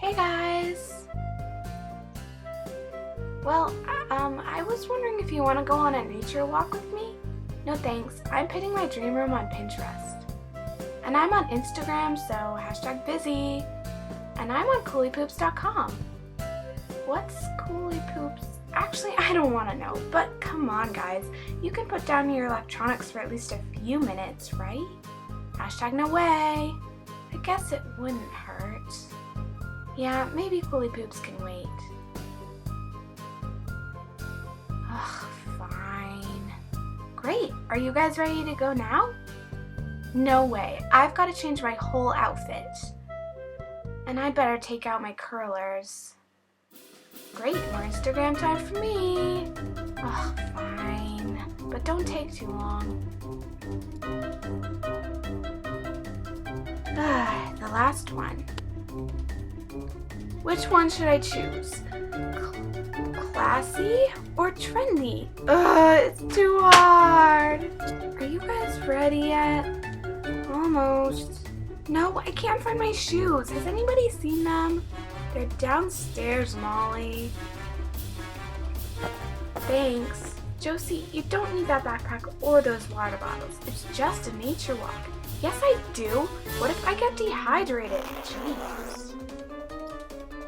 Hey guys! Well, I was wondering if you want to go on a nature walk with me? No thanks, I'm pitting my dream room on Pinterest. And I'm on Instagram, so #busy. And I'm on coolypoops.com. What's coolypoops? Actually, I don't want to know, but come on guys, you can put down your electronics for at least a few minutes, right? #no way. I guess it wouldn't hurt. Yeah, maybe coolypoops can wait. Ugh, fine. Great, are you guys ready to go now? No way, I've got to change my whole outfit. And I better take out my curlers. Great, more Instagram time for me. Ugh, fine. But don't take too long. The last one. Which one should I choose? Classy or trendy? Ugh, it's too hard. Are you guys ready yet? Almost. No, I can't find my shoes. Has anybody seen them? They're downstairs, Molly. Thanks. Josie, you don't need that backpack or those water bottles. It's just a nature walk. Yes, I do. What if I get dehydrated? Jeez.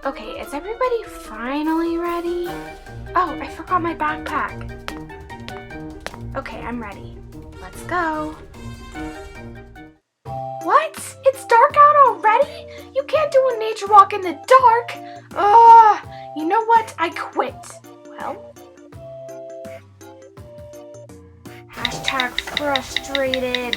Okay, is everybody finally ready? Oh, I forgot my backpack. Okay, I'm ready. Let's go. What? It's dark out already? You can't do a nature walk in the dark. Ugh, you know what? I quit. Well, #frustrated.